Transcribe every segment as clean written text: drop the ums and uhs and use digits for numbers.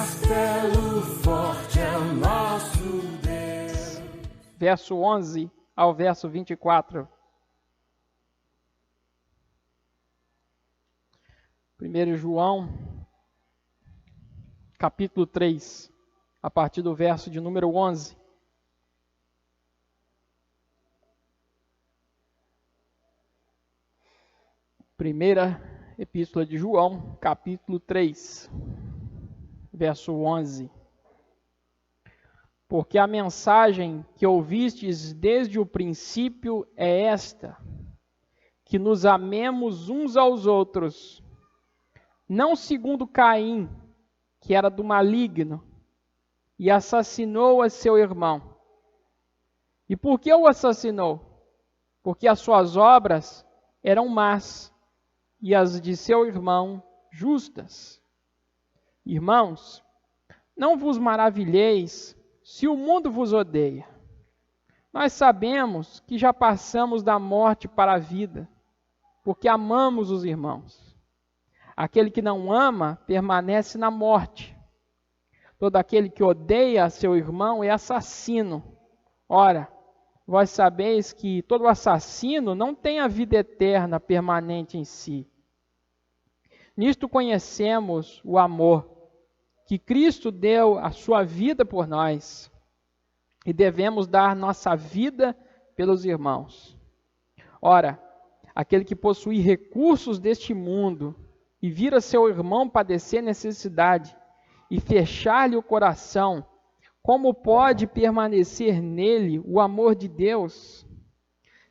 castelo forte é o nosso Deus. Verso 11 ao verso 24. 1 João, capítulo 3, a partir do verso de número 11. Primeira Epístola de João, capítulo 3, verso 11. Porque a mensagem que ouvistes desde o princípio é esta, que nos amemos uns aos outros, não segundo Caim, que era do maligno, e assassinou a seu irmão. E por que o assassinou? Porque as suas obras eram más, e as de seu irmão justas. Irmãos, não vos maravilheis se o mundo vos odeia. Nós sabemos que já passamos da morte para a vida, porque amamos os irmãos. Aquele que não ama permanece na morte. Todo aquele que odeia seu irmão é assassino. Ora, vós sabeis que todo assassino não tem a vida eterna permanente em si. Nisto conhecemos o amor, que Cristo deu a sua vida por nós, e devemos dar nossa vida pelos irmãos. Ora, aquele que possui recursos deste mundo, e vira seu irmão padecer necessidade, e fechar-lhe o coração, como pode permanecer nele o amor de Deus?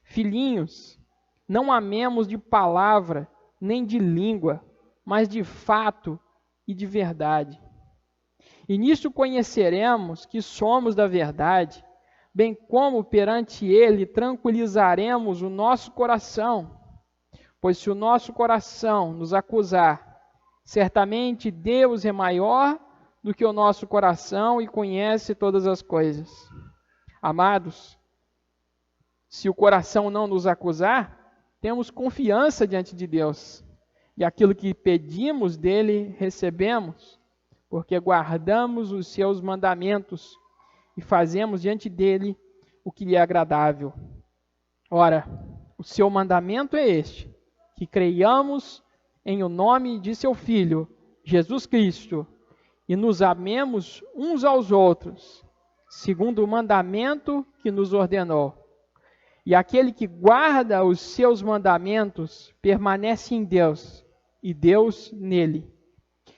Filhinhos, não amemos de palavra, nem de língua, mas de fato e de verdade. E nisto conheceremos que somos da verdade, bem como perante ele tranquilizaremos o nosso coração. Pois se o nosso coração nos acusar, certamente Deus é maior do que o nosso coração e conhece todas as coisas. Amados, se o coração não nos acusar, temos confiança diante de Deus. E aquilo que pedimos dele, recebemos, porque guardamos os seus mandamentos e fazemos diante dele o que lhe é agradável. Ora, o seu mandamento é este, que creiamos em o nome de seu Filho, Jesus Cristo, e nos amemos uns aos outros, segundo o mandamento que nos ordenou. E aquele que guarda os seus mandamentos permanece em Deus, e Deus nele.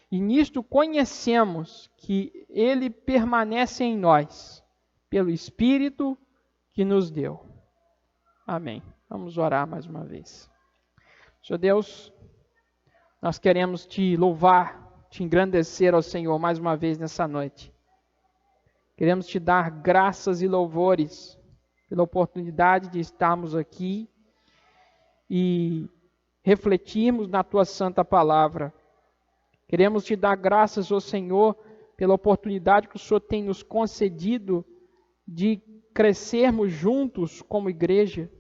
E nisto conhecemos que ele permanece em nós, pelo Espírito que nos deu. Amém. Vamos orar mais uma vez. Senhor Deus, nós queremos te louvar, te engrandecer ao Senhor mais uma vez nessa noite. Queremos te dar graças e louvores pela oportunidade de estarmos aqui e refletirmos na tua santa palavra. Queremos te dar graças, ó Senhor, pela oportunidade que o Senhor tem nos concedido de crescermos juntos como igreja,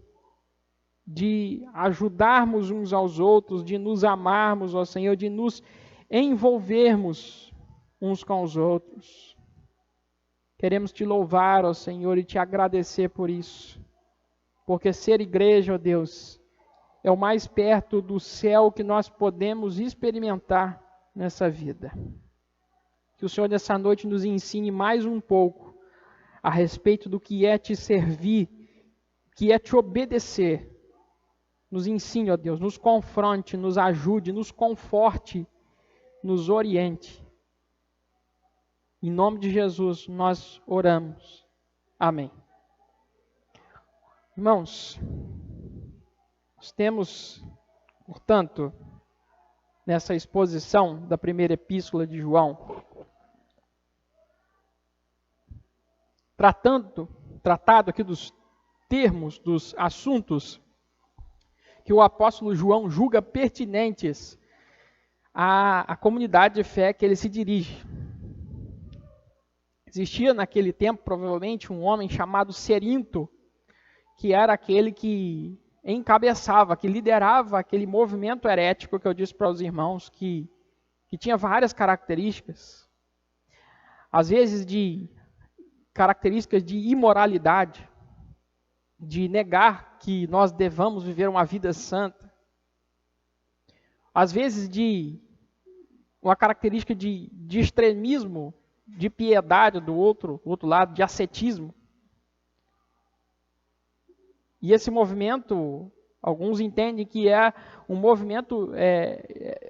de ajudarmos uns aos outros, de nos amarmos, ó Senhor, de nos envolvermos uns com os outros. Queremos te louvar, ó Senhor, e te agradecer por isso, porque ser igreja, ó Deus, é o mais perto do céu que nós podemos experimentar nessa vida. Que o Senhor nessa noite nos ensine mais um pouco a respeito do que é te servir, que é te obedecer. Nos ensine, ó Deus, nos confronte, nos ajude, nos conforte, nos oriente. Em nome de Jesus nós oramos. Amém. Irmãos, nós temos, portanto, nessa exposição da primeira epístola de João, tratado aqui dos termos, dos assuntos que o apóstolo João julga pertinentes à comunidade de fé que ele se dirige. Existia naquele tempo, provavelmente, um homem chamado Cerinto, que era aquele que encabeçava, que liderava aquele movimento herético que eu disse para os irmãos, que tinha várias características. às vezes de características de imoralidade, de negar que nós devamos viver uma vida santa, às vezes de uma característica de extremismo, de piedade do outro lado, de ascetismo. E esse movimento, alguns entendem que é um movimento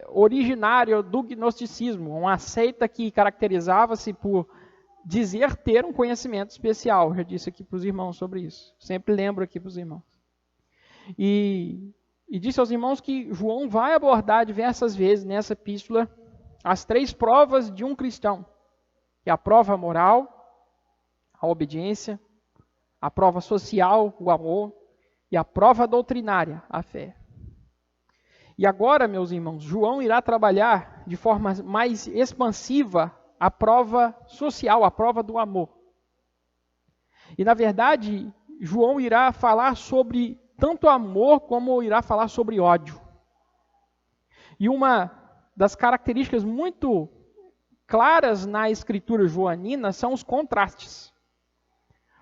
originário do gnosticismo, uma seita que caracterizava-se por dizer ter um conhecimento especial. Eu já disse aqui para os irmãos sobre isso. Sempre lembro aqui para os irmãos. E disse aos irmãos que João vai abordar diversas vezes nessa epístola as 3 provas de um cristão. Que é a prova moral, a obediência, a prova social, o amor, e a prova doutrinária, a fé. E agora, meus irmãos, João irá trabalhar de forma mais expansiva a prova social, a prova do amor. E, na verdade, João irá falar sobre tanto amor como irá falar sobre ódio. E uma das características muito claras na escritura joanina são os contrastes.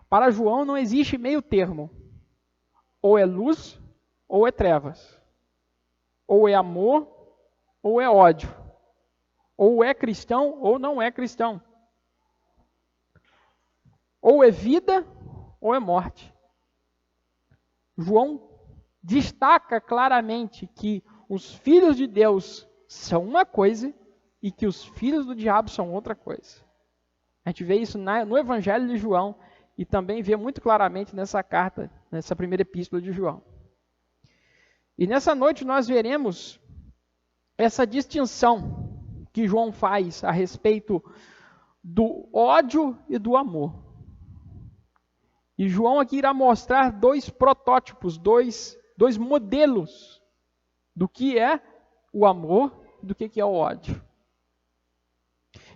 Para João não existe meio termo. Ou é luz ou é trevas. Ou é amor ou é ódio. Ou é cristão ou não é cristão. Ou é vida ou é morte. João destaca claramente que os filhos de Deus são uma coisa e que os filhos do diabo são outra coisa. A gente vê isso no Evangelho de João e também vê muito claramente nessa carta, nessa primeira epístola de João. E nessa noite nós veremos essa distinção que João faz a respeito do ódio e do amor. E João aqui irá mostrar 2 protótipos, dois modelos do que é o amor e do que é o ódio.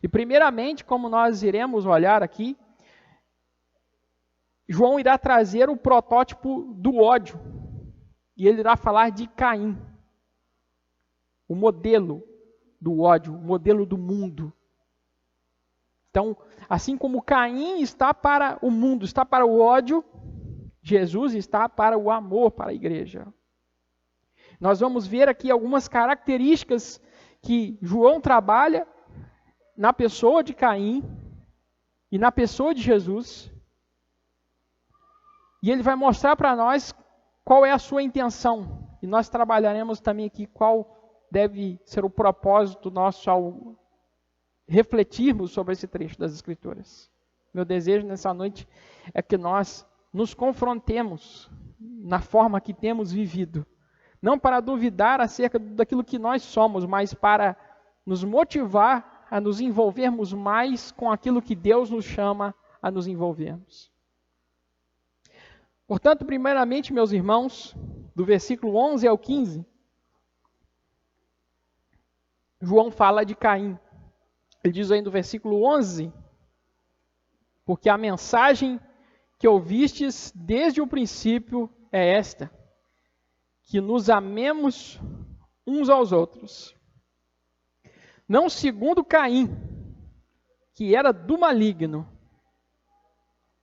E primeiramente, como nós iremos olhar aqui, João irá trazer o protótipo do ódio. E ele irá falar de Caim. O modelo do ódio, o modelo do mundo. Então, assim como Caim está para o mundo, está para o ódio, Jesus está para o amor, para a igreja. Nós vamos ver aqui algumas características que João trabalha na pessoa de Caim e na pessoa de Jesus. E ele vai mostrar para nós qual é a sua intenção. E nós trabalharemos também aqui qual deve ser o propósito nosso ao refletirmos sobre esse trecho das Escrituras. Meu desejo nessa noite é que nós nos confrontemos na forma que temos vivido. Não para duvidar acerca daquilo que nós somos, mas para nos motivar a nos envolvermos mais com aquilo que Deus nos chama a nos envolvermos. Portanto, primeiramente, meus irmãos, do versículo 11 ao 15, João fala de Caim. Ele diz aí no versículo 11, porque a mensagem que ouvistes desde o princípio é esta, que nos amemos uns aos outros. Não segundo Caim, que era do maligno,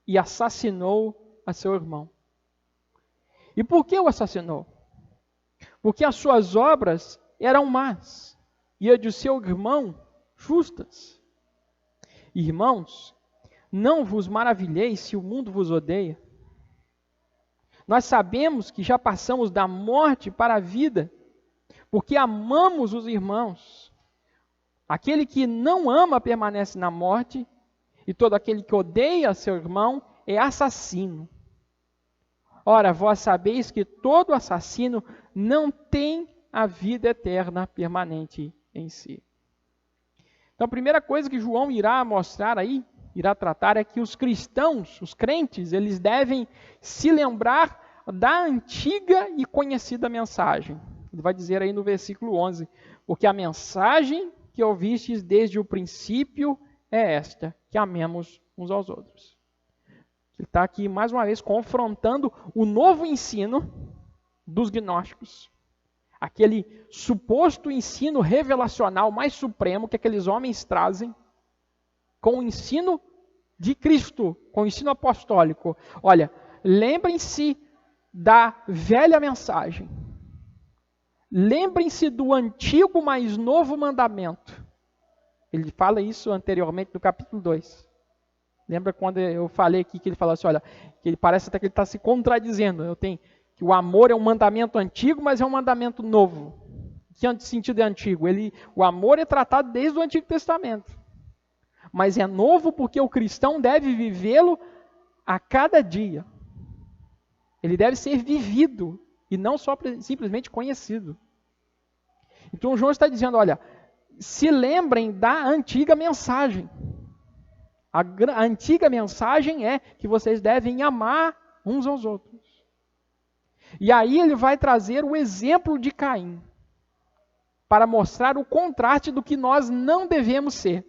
e assassinou a seu irmão. E por que o assassinou? Porque as suas obras eram más, e a de seu irmão justas. Irmãos, não vos maravilheis se o mundo vos odeia. Nós sabemos que já passamos da morte para a vida, porque amamos os irmãos. Aquele que não ama permanece na morte, e todo aquele que odeia seu irmão é assassino. Ora, vós sabeis que todo assassino não tem a vida eterna permanente em si. Então, a primeira coisa que João irá mostrar aí, irá tratar, é que os cristãos, os crentes, eles devem se lembrar da antiga e conhecida mensagem. Ele vai dizer aí no versículo 11, porque a mensagem que ouvistes desde o princípio é esta, que amemos uns aos outros. Ele está aqui, mais uma vez, confrontando o novo ensino dos gnósticos. Aquele suposto ensino revelacional mais supremo que aqueles homens trazem, com o ensino de Cristo, com o ensino apostólico. Olha, lembrem-se da velha mensagem. Lembrem-se do antigo, mais novo mandamento. Ele fala isso anteriormente no capítulo 2. Lembra quando eu falei aqui que ele falou assim, olha, que ele parece até que ele está se contradizendo. Que o amor é um mandamento antigo, mas é um mandamento novo. Que sentido é antigo? O amor é tratado desde o Antigo Testamento. Mas é novo porque o cristão deve vivê-lo a cada dia. Ele deve ser vivido e não só simplesmente conhecido. Então João está dizendo, olha, se lembrem da antiga mensagem. A antiga mensagem é que vocês devem amar uns aos outros. E aí ele vai trazer o exemplo de Caim, para mostrar o contraste do que nós não devemos ser.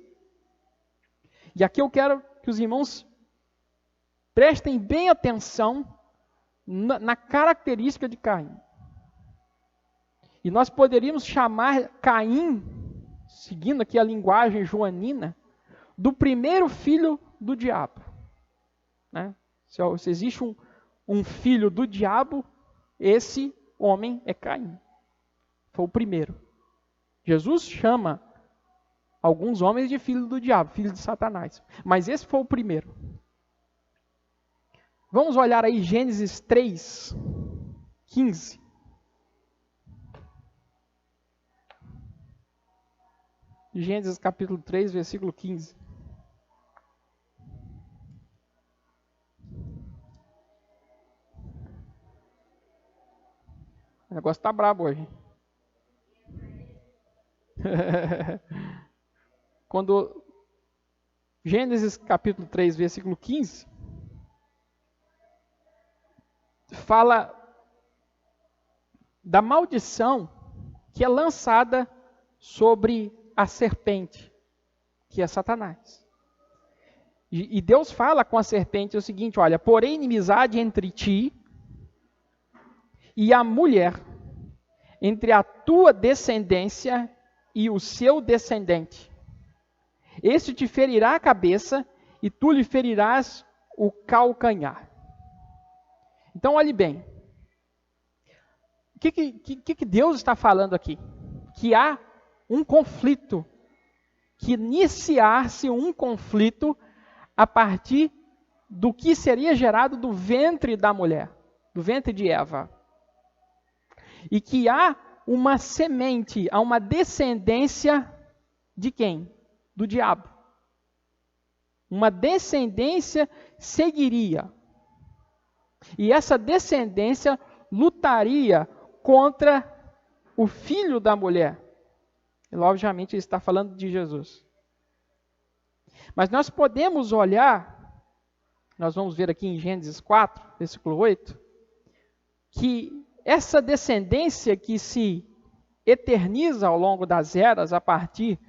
E aqui eu quero que os irmãos prestem bem atenção na característica de Caim. E nós poderíamos chamar Caim, seguindo aqui a linguagem joanina, do primeiro filho do diabo. Né? Se existe um filho do diabo, esse homem é Caim. Foi o primeiro. Jesus chama alguns homens de filho do diabo, filho de Satanás. Mas esse foi o primeiro. Vamos olhar aí Gênesis 3, 15. Gênesis capítulo 3, versículo 15. O negócio está brabo hoje. Quando Gênesis capítulo 3, versículo 15, fala da maldição que é lançada sobre a serpente, que é Satanás. E Deus fala com a serpente o seguinte, olha, porém inimizade entre ti e a mulher, entre a tua descendência e o seu descendente. Este te ferirá a cabeça e tu lhe ferirás o calcanhar. Então, olhe bem. O que Deus está falando aqui? Que há um conflito, que iniciar-se um conflito a partir do que seria gerado do ventre da mulher, do ventre de Eva. E que há uma semente, há uma descendência de quem? Do diabo. Uma descendência seguiria. E essa descendência lutaria contra o filho da mulher. E, obviamente, ele está falando de Jesus. Mas nós podemos olhar, nós vamos ver aqui em Gênesis 4, versículo 8, que essa descendência que se eterniza ao longo das eras, a partir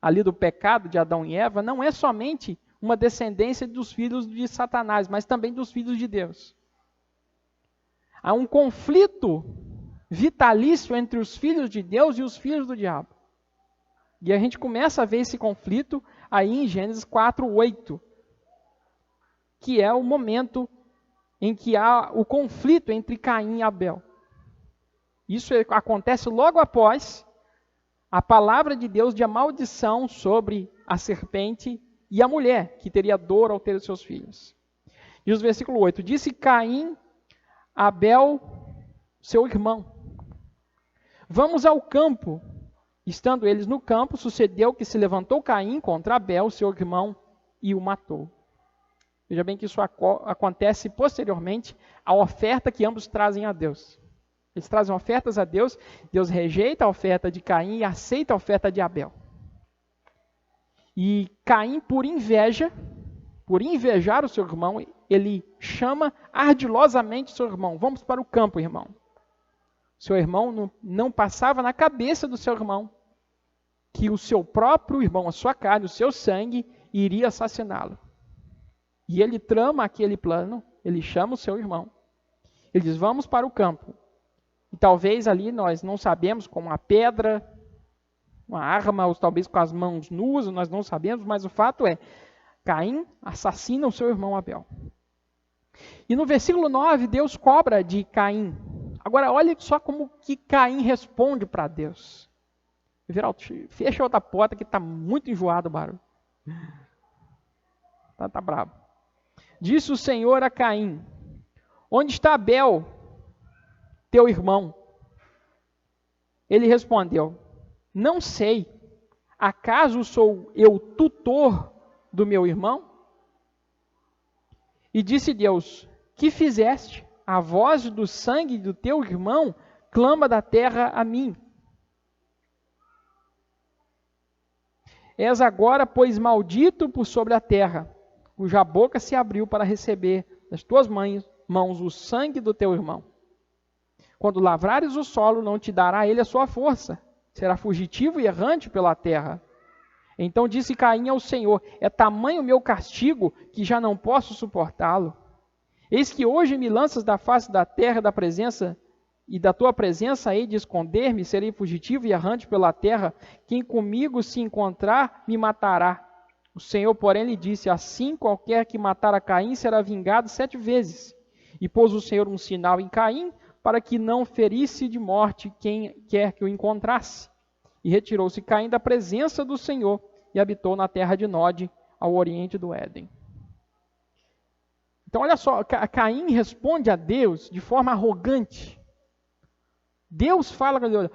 ali do pecado de Adão e Eva, não é somente uma descendência dos filhos de Satanás, mas também dos filhos de Deus. Há um conflito vitalício entre os filhos de Deus e os filhos do diabo. E a gente começa a ver esse conflito aí em Gênesis 4, 8, que é o momento em que há o conflito entre Caim e Abel. Isso acontece logo após a palavra de Deus de maldição sobre a serpente e a mulher, que teria dor ao ter os seus filhos. E o versículo 8, disse Caim a Abel, seu irmão, vamos ao campo. Estando eles no campo, sucedeu que se levantou Caim contra Abel, seu irmão, e o matou. Veja bem que isso acontece posteriormente à oferta que ambos trazem a Deus. Eles trazem ofertas a Deus, Deus rejeita a oferta de Caim e aceita a oferta de Abel. E Caim, por invejar o seu irmão, ele chama ardilosamente seu irmão. Vamos para o campo, irmão. Seu irmão não passava na cabeça do seu irmão que o seu próprio irmão, a sua carne, o seu sangue, iria assassiná-lo. E ele trama aquele plano, ele chama o seu irmão. Ele diz, vamos para o campo. E talvez ali nós não sabemos, com uma pedra, uma arma, ou talvez com as mãos nuas, nós não sabemos, mas o fato é, Caim assassina o seu irmão Abel. E no versículo 9, Deus cobra de Caim. Agora, olha só como que Caim responde para Deus. Geraldo, fecha outra porta que está muito enjoado o barulho. Tá bravo. Disse o Senhor a Caim: onde está Abel, teu irmão? Ele respondeu: não sei. Acaso sou eu tutor do meu irmão? E disse Deus: que fizeste? A voz do sangue do teu irmão clama da terra a mim. És agora, pois, maldito por sobre a terra, cuja boca se abriu para receber das tuas mãos o sangue do teu irmão. Quando lavrares o solo, não te dará ele a sua força. Será fugitivo e errante pela terra. Então disse Caim ao Senhor: é tamanho o meu castigo que já não posso suportá-lo. Eis que hoje me lanças da face da terra da presença, e da tua presença hei de esconder-me, serei fugitivo e errante pela terra. Quem comigo se encontrar, me matará. O Senhor, porém, lhe disse: assim qualquer que matar a Caim será vingado 7 vezes. E pôs o Senhor um sinal em Caim, para que não ferisse de morte quem quer que o encontrasse. E retirou-se Caim da presença do Senhor, e habitou na terra de Nod, ao oriente do Éden. Então olha só, Caim responde a Deus de forma arrogante. Deus fala com ele: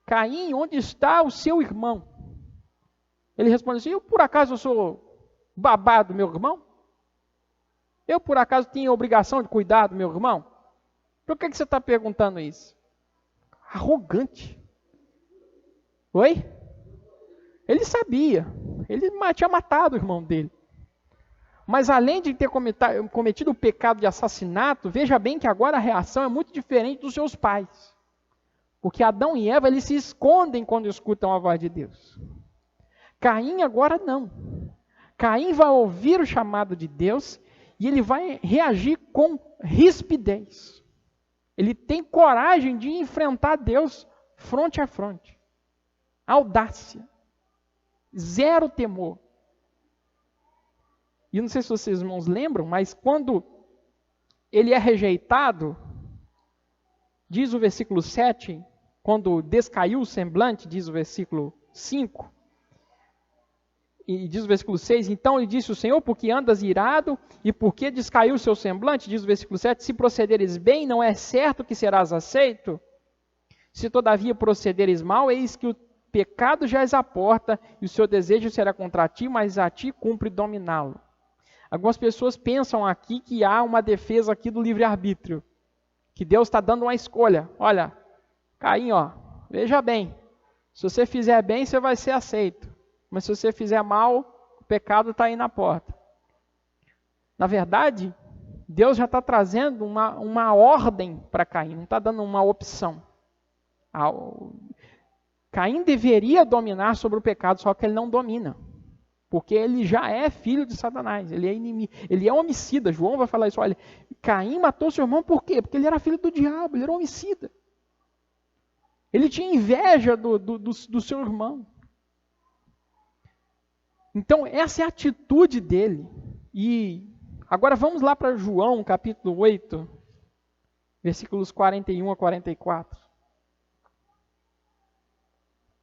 Caim, onde está o seu irmão? Ele responde assim: eu por acaso sou babá do meu irmão? Eu por acaso tenho a obrigação de cuidar do meu irmão? Por que você está perguntando isso? Arrogante. Oi? Ele sabia. Ele tinha matado o irmão dele. Mas além de ter cometido o pecado de assassinato, veja bem que agora a reação é muito diferente dos seus pais. Porque Adão e Eva, eles se escondem quando escutam a voz de Deus. Caim agora não. Caim vai ouvir o chamado de Deus e ele vai reagir com rispidez. Ele tem coragem de enfrentar Deus fronte a fronte. Audácia. Zero temor. E não sei se vocês, irmãos, lembram, mas quando ele é rejeitado, diz o versículo 7, quando descaiu o semblante, diz o versículo 5, e diz o versículo 6, então lhe disse o Senhor: porque andas irado e porque descaiu o seu semblante, diz o versículo 7, se procederes bem, não é certo que serás aceito? Se todavia procederes mal, eis que o pecado já és à porta, e o seu desejo será contra ti, mas a ti cumpre dominá-lo. Algumas pessoas pensam aqui que há uma defesa aqui do livre-arbítrio, que Deus está dando uma escolha. Olha, Caim, veja bem, se você fizer bem, você vai ser aceito, mas se você fizer mal, o pecado está aí na porta. Na verdade, Deus já está trazendo uma ordem para Caim, não está dando uma opção. Caim deveria dominar sobre o pecado, só que ele não domina. Porque ele já é filho de Satanás, ele é inimigo, ele é homicida. João vai falar isso, olha, Caim matou seu irmão por quê? Porque ele era filho do diabo, ele era homicida. Ele tinha inveja do seu irmão. Então essa é a atitude dele. E agora vamos lá para João, capítulo 8, versículos 41 a 44.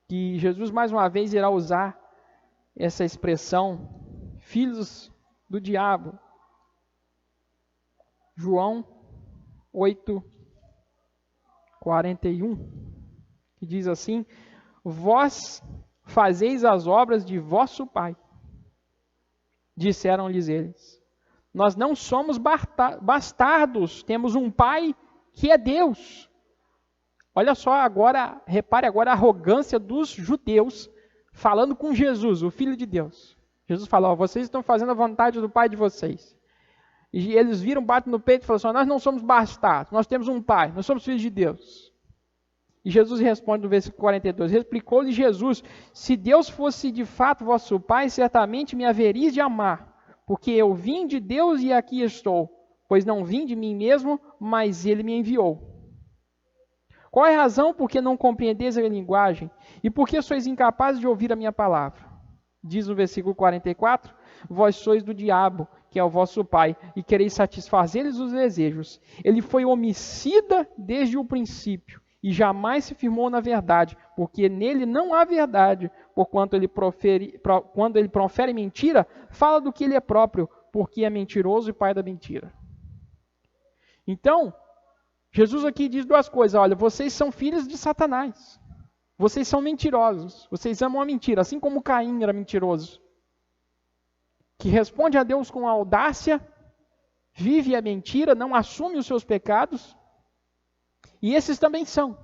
Que Jesus mais uma vez irá usar essa expressão, filhos do diabo. João 8, 41, que diz assim: vós fazeis as obras de vosso pai. Disseram-lhes eles: nós não somos bastardos, temos um pai que é Deus. Olha só agora, repare agora a arrogância dos judeus, falando com Jesus, o Filho de Deus. Jesus falou: vocês estão fazendo a vontade do Pai de vocês. E eles viram, batem no peito e falam assim: nós não somos bastardos, nós temos um Pai, nós somos filhos de Deus. E Jesus responde no versículo 42, replicou-lhe Jesus: se Deus fosse de fato vosso Pai, certamente me haveríeis de amar, porque eu vim de Deus e aqui estou, pois não vim de mim mesmo, mas Ele me enviou. Qual é a razão por que não compreendeis a minha linguagem? E por que sois incapazes de ouvir a minha palavra? Diz o versículo 44, vós sois do diabo, que é o vosso pai, e quereis satisfazer-lhes os desejos. Ele foi homicida desde o princípio, e jamais se firmou na verdade, porque nele não há verdade, porquanto quando ele profere mentira, fala do que ele é próprio, porque é mentiroso e pai da mentira. Então, Jesus aqui diz duas coisas, olha, vocês são filhos de Satanás, vocês são mentirosos, vocês amam a mentira, assim como Caim era mentiroso, que responde a Deus com audácia, vive a mentira, não assume os seus pecados, e esses também são.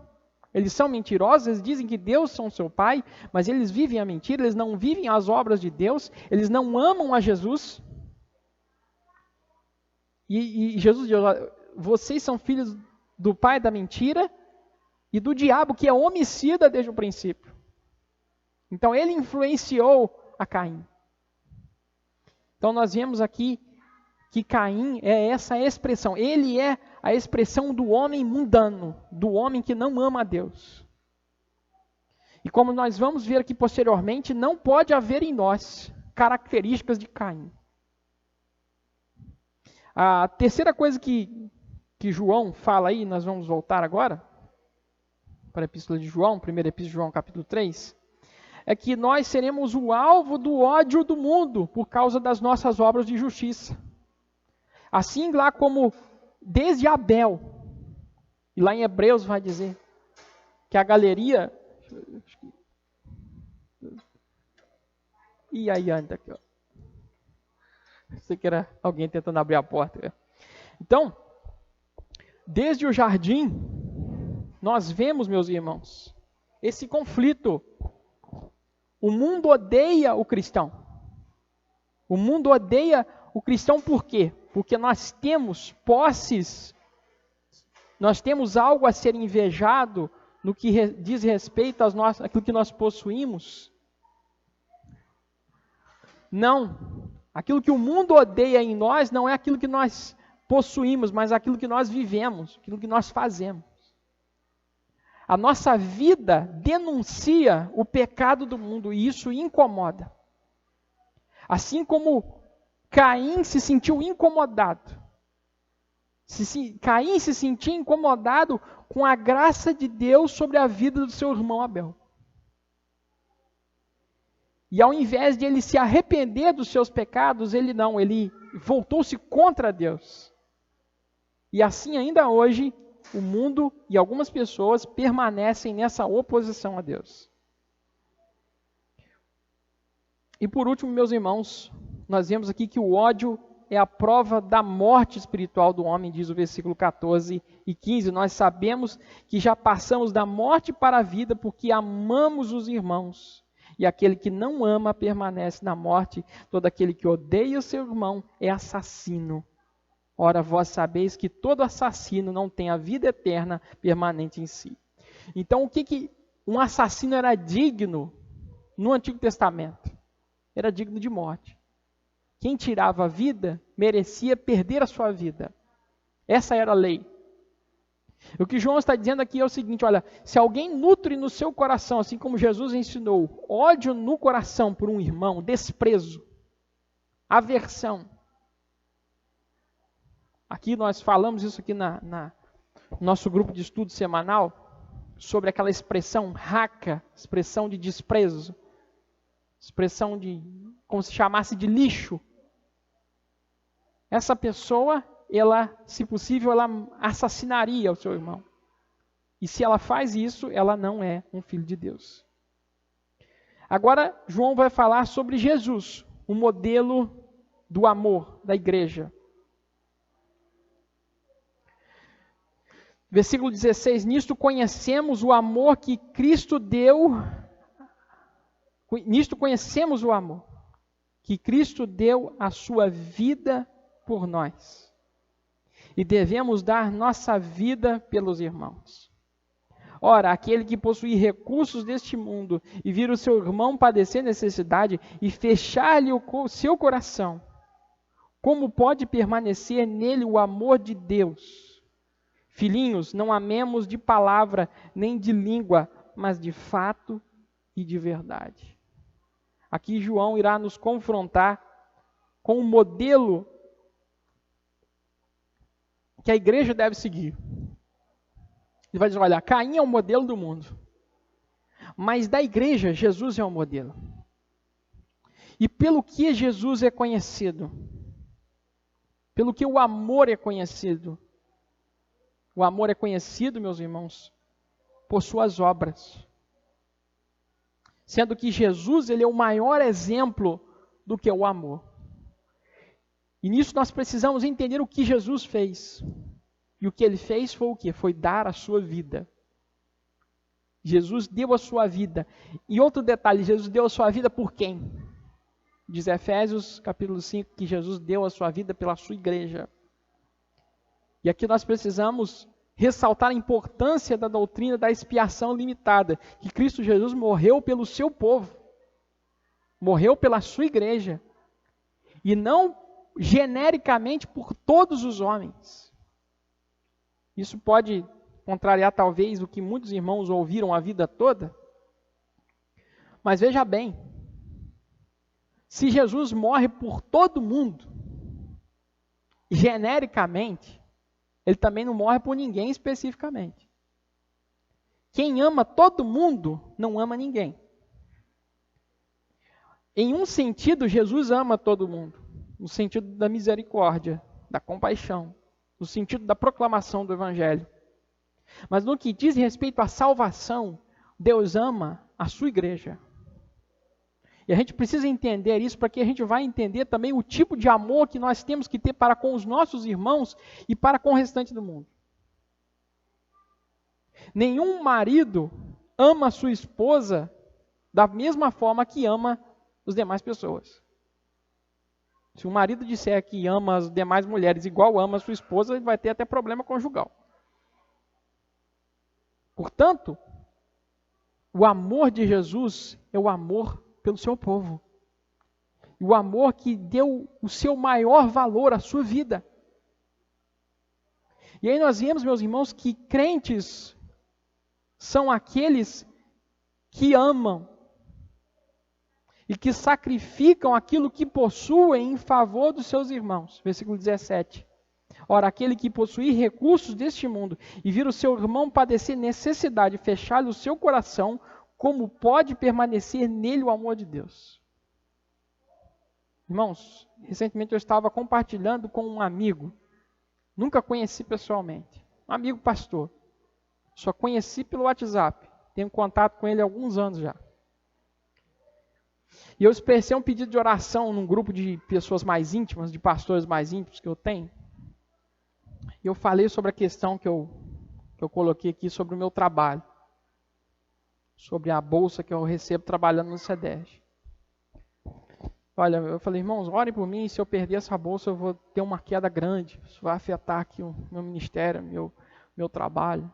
Eles são mentirosos, eles dizem que Deus são seu pai, mas eles vivem a mentira, eles não vivem as obras de Deus, eles não amam a Jesus. E Jesus diz, vocês são filhos do pai da mentira e do diabo, que é homicida desde o princípio. Então ele influenciou a Caim. Então nós vemos aqui que Caim é essa expressão, ele é a expressão do homem mundano, do homem que não ama a Deus. E como nós vamos ver aqui posteriormente, não pode haver em nós características de Caim. A terceira coisa que João fala aí, nós vamos voltar agora para a Epístola de João, primeira Epístola de João, capítulo 3, é que nós seremos o alvo do ódio do mundo por causa das nossas obras de justiça. Assim lá como desde Abel, e lá em Hebreus vai dizer que a galeria... E aí anda aqui, ó. Sei que era alguém tentando abrir a porta. Então, desde o jardim, nós vemos, meus irmãos, esse conflito. O mundo odeia o cristão. O mundo odeia o cristão por quê? Porque nós temos posses, nós temos algo a ser invejado no que diz respeito àquilo que nós possuímos. Não. Aquilo que o mundo odeia em nós não é aquilo que nós possuímos, mas aquilo que nós vivemos, aquilo que nós fazemos. A nossa vida denuncia o pecado do mundo e isso incomoda. Assim como Caim se sentiu incomodado. Caim se sentia incomodado com a graça de Deus sobre a vida do seu irmão Abel. E ao invés de ele se arrepender dos seus pecados, ele voltou-se contra Deus. E assim ainda hoje, o mundo e algumas pessoas permanecem nessa oposição a Deus. E por último, meus irmãos, nós vemos aqui que o ódio é a prova da morte espiritual do homem, diz o versículo 14 e 15. Nós sabemos que já passamos da morte para a vida porque amamos os irmãos. E aquele que não ama permanece na morte. Todo aquele que odeia o seu irmão é assassino. Ora, vós sabeis que todo assassino não tem a vida eterna permanente em si. Então, o que um assassino era digno no Antigo Testamento? Era digno de morte. Quem tirava a vida merecia perder a sua vida. Essa era a lei. O que João está dizendo aqui é o seguinte, olha, se alguém nutre no seu coração, assim como Jesus ensinou, ódio no coração por um irmão, desprezo, aversão. Aqui nós falamos isso aqui no nosso grupo de estudo semanal, sobre aquela expressão raca, expressão de desprezo, expressão de, como se chamasse de lixo. Essa pessoa, ela, se possível, ela assassinaria o seu irmão. E se ela faz isso, ela não é um filho de Deus. Agora, João vai falar sobre Jesus, o modelo do amor da igreja. Versículo 16, nisto conhecemos o amor que Cristo deu, nisto conhecemos o amor, que Cristo deu a sua vida por nós. E devemos dar nossa vida pelos irmãos. Ora, aquele que possui recursos deste mundo e vir o seu irmão padecer necessidade e fechar-lhe o seu coração, como pode permanecer nele o amor de Deus? Filhinhos, não amemos de palavra nem de língua, mas de fato e de verdade. Aqui João irá nos confrontar com um modelo que a igreja deve seguir. Ele vai dizer, olha, Caim é o modelo do mundo, mas da igreja, Jesus é o modelo. E pelo que Jesus é conhecido? Pelo que o amor é conhecido? O amor é conhecido, meus irmãos, por suas obras. Sendo que Jesus, ele é o maior exemplo do que o amor. E nisso nós precisamos entender o que Jesus fez. E o que ele fez foi o quê? Foi dar a sua vida. Jesus deu a sua vida. E outro detalhe, Jesus deu a sua vida por quem? Diz Efésios capítulo 5 que Jesus deu a sua vida pela sua igreja. E aqui nós precisamos ressaltar a importância da doutrina da expiação limitada, que Cristo Jesus morreu pelo seu povo, morreu pela sua igreja, e não genericamente por todos os homens. Isso pode contrariar talvez o que muitos irmãos ouviram a vida toda, mas veja bem, se Jesus morre por todo mundo, genericamente, ele também não morre por ninguém especificamente. Quem ama todo mundo, não ama ninguém. Em um sentido, Jesus ama todo mundo. No sentido da misericórdia, da compaixão. No sentido da proclamação do Evangelho. Mas no que diz respeito à salvação, Deus ama a sua igreja. E a gente precisa entender isso para que a gente vá entender também o tipo de amor que nós temos que ter para com os nossos irmãos e para com o restante do mundo. Nenhum marido ama a sua esposa da mesma forma que ama as demais pessoas. Se o marido disser que ama as demais mulheres igual ama a sua esposa, ele vai ter até problema conjugal. Portanto, o amor de Jesus é o amor pelo seu povo. E o amor que deu o seu maior valor à sua vida. E aí nós vemos, meus irmãos, que crentes são aqueles que amam e que sacrificam aquilo que possuem em favor dos seus irmãos. Versículo 17. Ora, aquele que possuir recursos deste mundo e vir o seu irmão padecer necessidade, fechar-lhe o seu coração, como pode permanecer nele o amor de Deus? Irmãos, recentemente eu estava compartilhando com um amigo, nunca conheci pessoalmente, um amigo pastor, só conheci pelo WhatsApp, tenho contato com ele há alguns anos já. E eu expressei um pedido de oração num grupo de pessoas mais íntimas, de pastores mais íntimos que eu tenho. E eu falei sobre a questão que eu coloquei aqui sobre o meu trabalho. Sobre a bolsa que eu recebo trabalhando no CEDERJ. Olha, eu falei, irmãos, orem por mim, se eu perder essa bolsa eu vou ter uma queda grande. Isso vai afetar aqui o meu ministério, meu trabalho.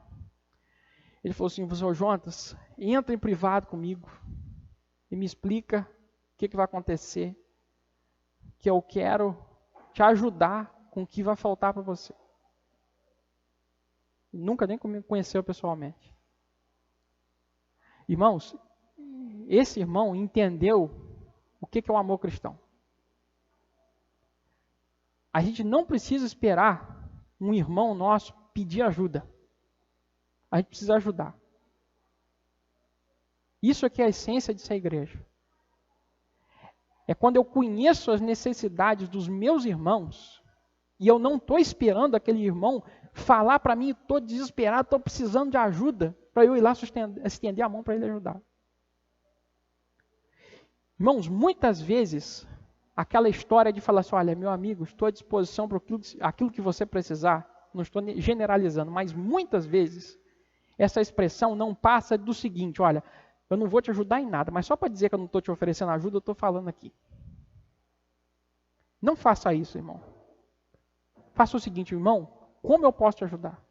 Ele falou assim, professor Jonas, entra em privado comigo e me explica o que vai acontecer, que eu quero te ajudar com o que vai faltar para você. Nunca nem me conheceu pessoalmente. Irmãos, esse irmão entendeu o que é o amor cristão. A gente não precisa esperar um irmão nosso pedir ajuda. A gente precisa ajudar. Isso aqui é a essência de ser igreja. É quando eu conheço as necessidades dos meus irmãos e eu não estou esperando aquele irmão falar para mim, estou desesperado, estou precisando de ajuda, para eu ir lá estender a mão para ele ajudar. Irmãos, muitas vezes, aquela história de falar assim, olha, meu amigo, estou à disposição para aquilo que você precisar, não estou generalizando, mas muitas vezes, essa expressão não passa do seguinte, olha, eu não vou te ajudar em nada, mas só para dizer que eu não estou te oferecendo ajuda, eu estou falando aqui. Não faça isso, irmão. Faça o seguinte, irmão, como eu posso te ajudar?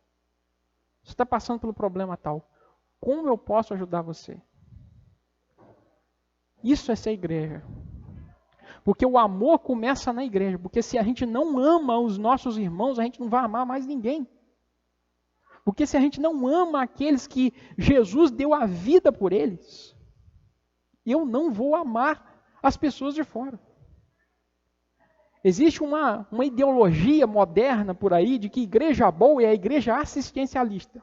Você está passando pelo problema tal. Como eu posso ajudar você? Isso é ser igreja. Porque o amor começa na igreja. Porque se a gente não ama os nossos irmãos, a gente não vai amar mais ninguém. Porque se a gente não ama aqueles que Jesus deu a vida por eles, eu não vou amar as pessoas de fora. Existe uma ideologia moderna por aí de que igreja boa é a igreja assistencialista.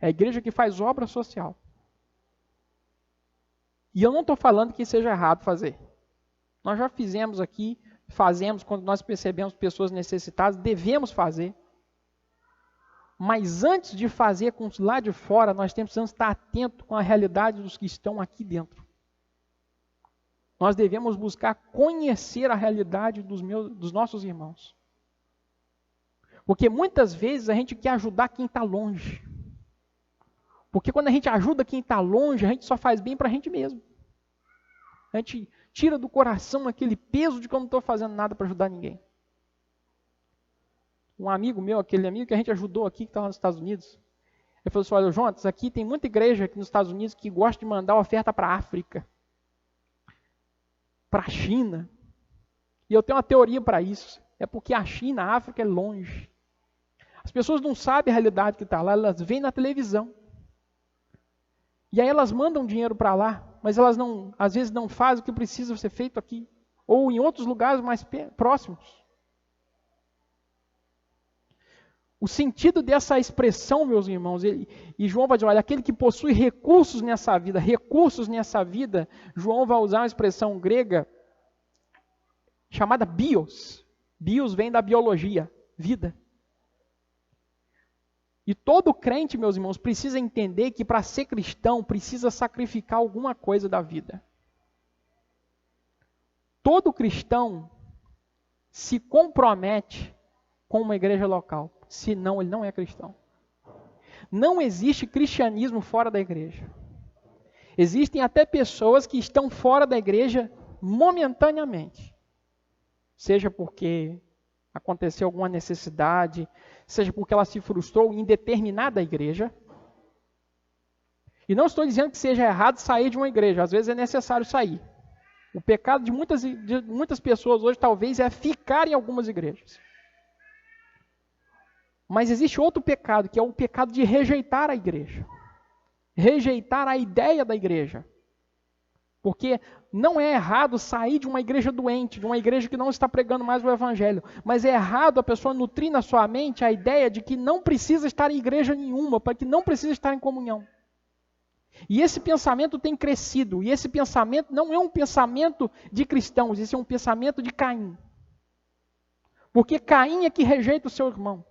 É a igreja que faz obra social. E eu não estou falando que seja errado fazer. Nós já fizemos aqui, fazemos quando nós percebemos pessoas necessitadas, devemos fazer. Mas antes de fazer com os lá de fora, nós temos que estar atentos com a realidade dos que estão aqui dentro. Nós devemos buscar conhecer a realidade dos nossos irmãos. Porque muitas vezes a gente quer ajudar quem está longe. Porque quando a gente ajuda quem está longe, a gente só faz bem para a gente mesmo. A gente tira do coração aquele peso de que eu não estou fazendo nada para ajudar ninguém. Um amigo meu, aquele amigo que a gente ajudou aqui, que estava nos Estados Unidos, ele falou assim, olha, Jonas, aqui tem muita igreja aqui nos Estados Unidos que gosta de mandar oferta para a África, para a China. E eu tenho uma teoria para isso. É porque a China, a África é longe. As pessoas não sabem a realidade que está lá, elas veem na televisão. E aí elas mandam dinheiro para lá, mas elas não, às vezes não fazem o que precisa ser feito aqui, ou em outros lugares mais próximos. O sentido dessa expressão, meus irmãos, e João vai dizer, olha, aquele que possui recursos nessa vida, João vai usar uma expressão grega chamada bios. Bios vem da biologia, vida. E todo crente, meus irmãos, precisa entender que para ser cristão precisa sacrificar alguma coisa da vida. Todo cristão se compromete com uma igreja local, senão ele não é cristão. Não existe cristianismo fora da igreja. Existem até pessoas que estão fora da igreja momentaneamente. Seja porque aconteceu alguma necessidade, seja porque ela se frustrou em determinada igreja. E não estou dizendo que seja errado sair de uma igreja, às vezes é necessário sair. O pecado de muitas pessoas hoje talvez é ficar em algumas igrejas. Mas existe outro pecado, que é o pecado de rejeitar a igreja. Rejeitar a ideia da igreja. Porque não é errado sair de uma igreja doente, de uma igreja que não está pregando mais o evangelho. Mas é errado a pessoa nutrir na sua mente a ideia de que não precisa estar em igreja nenhuma, para que não precisa estar em comunhão. E esse pensamento tem crescido. E esse pensamento não é um pensamento de cristãos, esse é um pensamento de Caim. Porque Caim é que rejeita o seu irmão.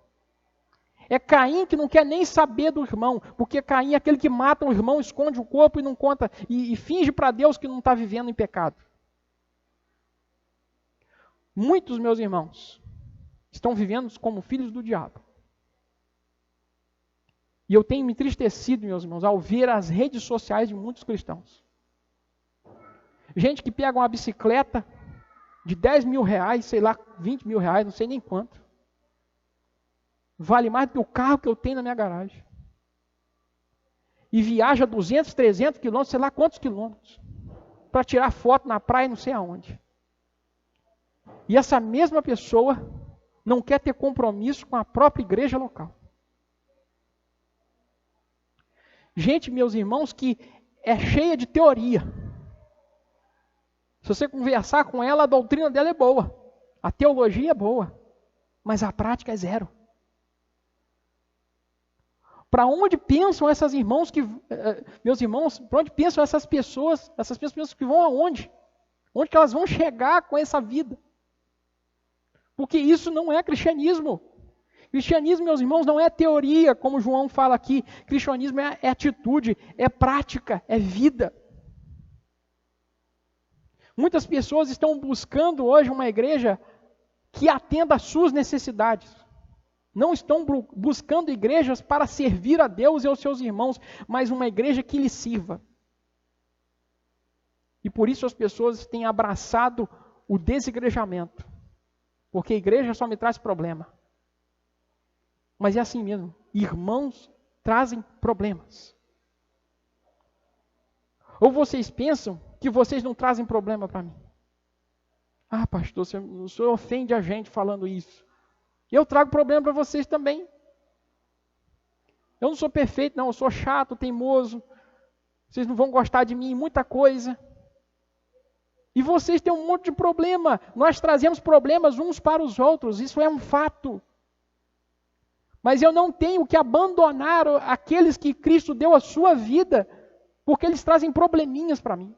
É Caim que não quer nem saber do irmão, porque Caim é aquele que mata o irmão, esconde o corpo e não conta, e finge para Deus que não está vivendo em pecado. Muitos, meus irmãos, estão vivendo como filhos do diabo. E eu tenho me entristecido, meus irmãos, ao ver as redes sociais de muitos cristãos. Gente que pega uma bicicleta de 10 mil reais, sei lá, 20 mil reais, não sei nem quanto. Vale mais do que o carro que eu tenho na minha garagem. E viaja 200, 300 quilômetros, sei lá quantos quilômetros, para tirar foto na praia não sei aonde. E essa mesma pessoa não quer ter compromisso com a própria igreja local. Gente, meus irmãos, que é cheia de teoria. Se você conversar com ela, a doutrina dela é boa. A teologia é boa. Mas a prática é zero. Para onde pensam essas irmãos que, meus irmãos, para onde pensam essas pessoas que vão aonde? Onde que elas vão chegar com essa vida? Porque isso não é cristianismo. Cristianismo, meus irmãos, não é teoria, como João fala aqui. Cristianismo é atitude, é prática, é vida. Muitas pessoas estão buscando hoje uma igreja que atenda às suas necessidades. Não estão buscando igrejas para servir a Deus e aos seus irmãos, mas uma igreja que lhe sirva. E por isso as pessoas têm abraçado o desigrejamento. Porque a igreja só me traz problema. Mas é assim mesmo. Irmãos trazem problemas. Ou vocês pensam que vocês não trazem problema para mim? Ah, pastor, o senhor ofende a gente falando isso. Eu trago problema para vocês também. Eu não sou perfeito, não. Eu sou chato, teimoso. Vocês não vão gostar de mim em muita coisa. E vocês têm um monte de problema. Nós trazemos problemas uns para os outros. Isso é um fato. Mas eu não tenho que abandonar aqueles que Cristo deu a sua vida, porque eles trazem probleminhas para mim.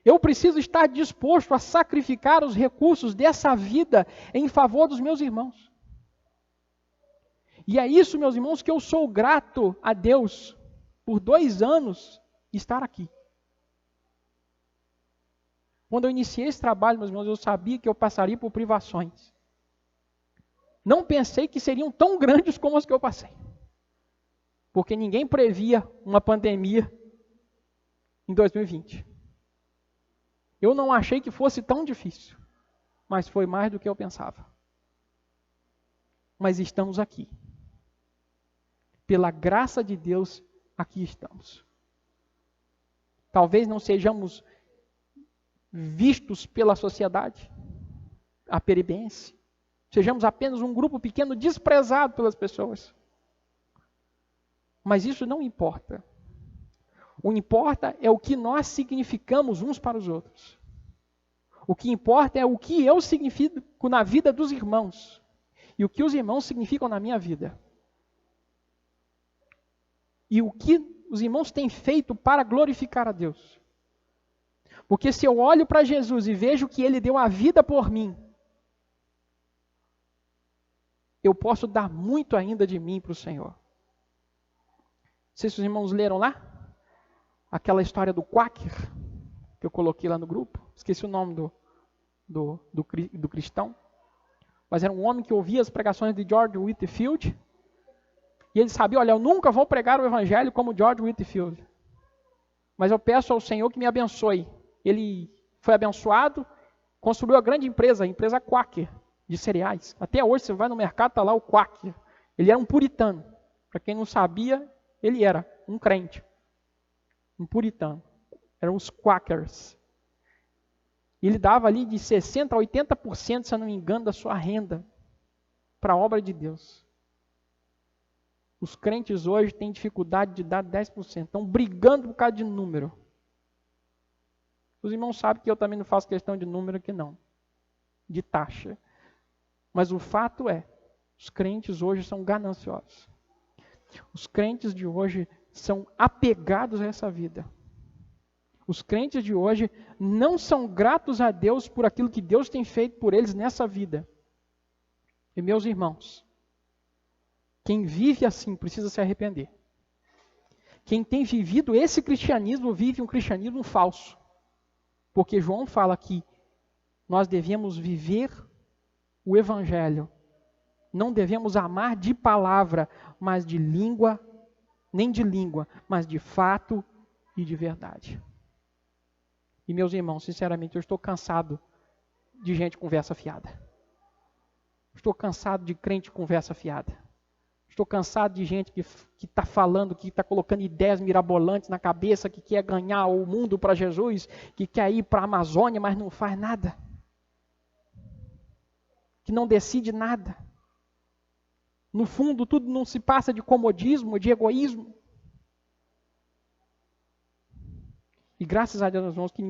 Eu preciso estar disposto a sacrificar os recursos dessa vida em favor dos meus irmãos. E é isso, meus irmãos, que eu sou grato a Deus por 2 anos estar aqui. Quando eu iniciei esse trabalho, meus irmãos, eu sabia que eu passaria por privações. Não pensei que seriam tão grandes como as que eu passei. Porque ninguém previa uma pandemia em 2020. Eu não achei que fosse tão difícil, mas foi mais do que eu pensava. Mas estamos aqui. Pela graça de Deus, aqui estamos. Talvez não sejamos vistos pela sociedade, a peribense. Sejamos apenas um grupo pequeno desprezado pelas pessoas. Mas isso não importa. O que importa é o que nós significamos uns para os outros. O que importa é o que eu significo na vida dos irmãos. E o que os irmãos significam na minha vida. E o que os irmãos têm feito para glorificar a Deus. Porque se eu olho para Jesus e vejo que Ele deu a vida por mim, eu posso dar muito ainda de mim para o Senhor. Não sei se os irmãos leram lá, aquela história do Quaker, que eu coloquei lá no grupo. Esqueci o nome do cristão. Mas era um homem que ouvia as pregações de George Whitefield. E ele sabia, olha, eu nunca vou pregar o evangelho como George Whitefield. Mas eu peço ao Senhor que me abençoe. Ele foi abençoado, construiu a grande empresa, a empresa Quaker, de cereais. Até hoje, você vai no mercado, está lá o Quaker. Ele era um puritano. Para quem não sabia, ele era um crente. Um puritano. Eram os Quakers. E ele dava ali de 60% a 80%, se eu não me engano, da sua renda para a obra de Deus. Os crentes hoje têm dificuldade de dar 10%. Estão brigando por causa de número. Os irmãos sabem que eu também não faço questão de número aqui não. De taxa. Mas o fato é, os crentes hoje são gananciosos. Os crentes de hoje são apegados a essa vida. Os crentes de hoje não são gratos a Deus por aquilo que Deus tem feito por eles nessa vida. E meus irmãos, quem vive assim precisa se arrepender. Quem tem vivido esse cristianismo vive um cristianismo falso. Porque João fala que nós devemos viver o evangelho. Não devemos amar de palavra, mas de língua, nem de língua, mas de fato e de verdade. E meus irmãos, sinceramente, eu estou cansado de gente conversa fiada. Estou cansado de crente conversa fiada. Estou cansado de gente que está falando, que está colocando ideias mirabolantes na cabeça, que quer ganhar o mundo para Jesus, que quer ir para a Amazônia, mas não faz nada. Que não decide nada. No fundo, tudo não se passa de comodismo, de egoísmo. E graças a Deus, meus irmãos, que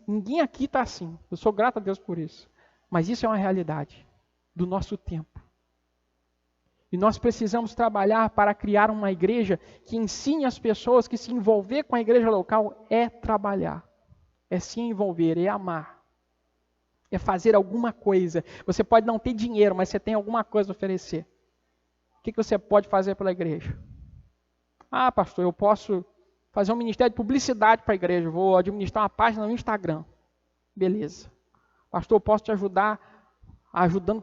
ninguém aqui está assim. Eu sou grato a Deus por isso. Mas isso é uma realidade do nosso tempo. E nós precisamos trabalhar para criar uma igreja que ensine as pessoas que se envolver com a igreja local é trabalhar. É se envolver, é amar. É fazer alguma coisa. Você pode não ter dinheiro, mas você tem alguma coisa a oferecer. O que você pode fazer pela igreja? Ah, pastor, eu posso fazer um ministério de publicidade para a igreja. Vou administrar uma página no Instagram. Beleza. Pastor, eu posso te ajudar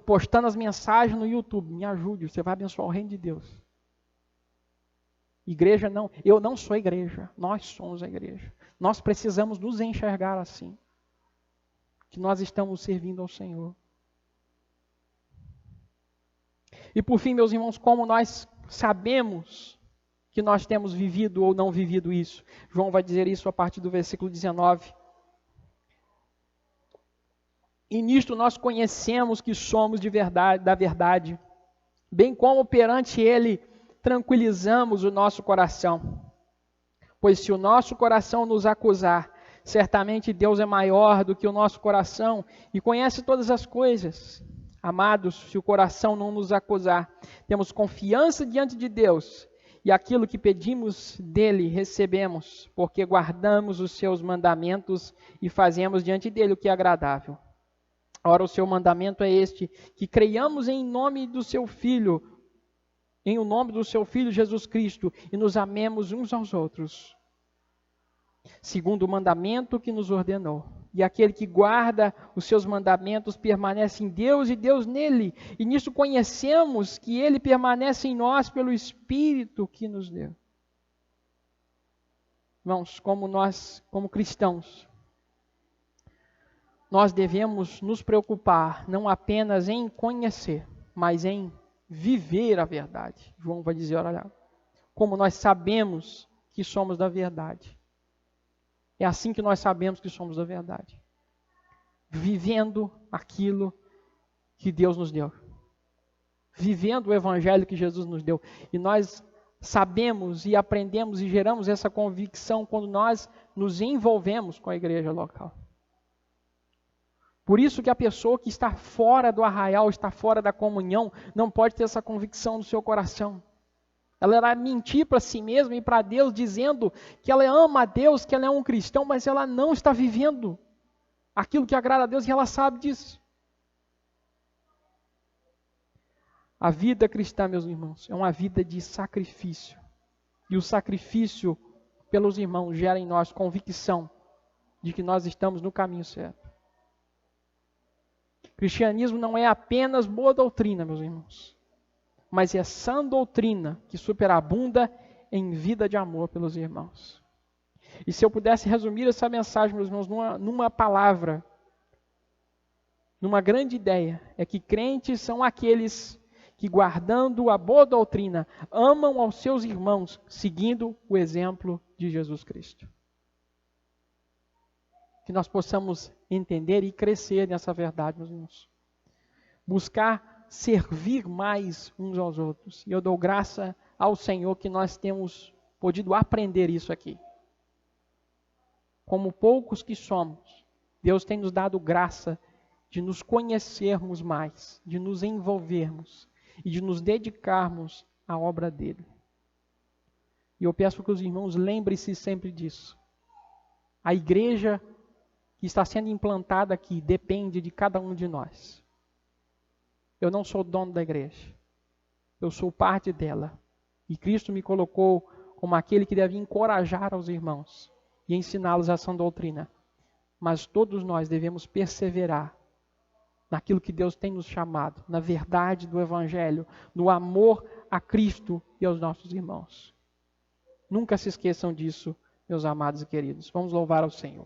postando as mensagens no YouTube. Me ajude, você vai abençoar o reino de Deus. Igreja não, eu não sou igreja, nós somos a igreja. Nós precisamos nos enxergar assim. Que nós estamos servindo ao Senhor. E por fim, meus irmãos, como nós sabemos que nós temos vivido ou não vivido isso? João vai dizer isso a partir do versículo 19. E nisto nós conhecemos que somos de verdade, da verdade, bem como perante Ele tranquilizamos o nosso coração. Pois se o nosso coração nos acusar, certamente Deus é maior do que o nosso coração e conhece todas as coisas. Amados, se o coração não nos acusar, temos confiança diante de Deus e aquilo que pedimos dele recebemos, porque guardamos os seus mandamentos e fazemos diante dele o que é agradável. Ora, o seu mandamento é este, que creiamos em nome do seu Filho, em o nome do seu Filho Jesus Cristo, e nos amemos uns aos outros, segundo o mandamento que nos ordenou. E aquele que guarda os seus mandamentos permanece em Deus e Deus nele. E nisso conhecemos que ele permanece em nós pelo Espírito que nos deu. Irmãos, como cristãos, nós devemos nos preocupar não apenas em conhecer, mas em viver a verdade. João vai dizer, olha, como nós sabemos que somos da verdade. É assim que nós sabemos que somos da verdade. Vivendo aquilo que Deus nos deu. Vivendo o evangelho que Jesus nos deu. E nós sabemos e aprendemos e geramos essa convicção quando nós nos envolvemos com a igreja local. Por isso que a pessoa que está fora do arraial, está fora da comunhão, não pode ter essa convicção no seu coração. Ela irá mentir para si mesma e para Deus, dizendo que ela ama a Deus, que ela é um cristão, mas ela não está vivendo aquilo que agrada a Deus e ela sabe disso. A vida cristã, meus irmãos, é uma vida de sacrifício. E o sacrifício pelos irmãos gera em nós convicção de que nós estamos no caminho certo. Cristianismo não é apenas boa doutrina, meus irmãos, mas é sã doutrina que superabunda em vida de amor pelos irmãos. E se eu pudesse resumir essa mensagem, meus irmãos, numa palavra, numa grande ideia, é que crentes são aqueles que, guardando a boa doutrina, amam aos seus irmãos, seguindo o exemplo de Jesus Cristo. Que nós possamos entender e crescer nessa verdade, meus irmãos. Buscar servir mais uns aos outros. E eu dou graça ao Senhor que nós temos podido aprender isso aqui. Como poucos que somos, Deus tem nos dado graça de nos conhecermos mais, de nos envolvermos e de nos dedicarmos à obra dele. E eu peço que os irmãos lembrem-se sempre disso. A igreja que está sendo implantada aqui depende de cada um de nós. Eu não sou dono da igreja. Eu sou parte dela. E Cristo me colocou como aquele que deve encorajar aos irmãos e ensiná-los a sã doutrina. Mas todos nós devemos perseverar naquilo que Deus tem nos chamado, na verdade do Evangelho, no amor a Cristo e aos nossos irmãos. Nunca se esqueçam disso, meus amados e queridos. Vamos louvar ao Senhor.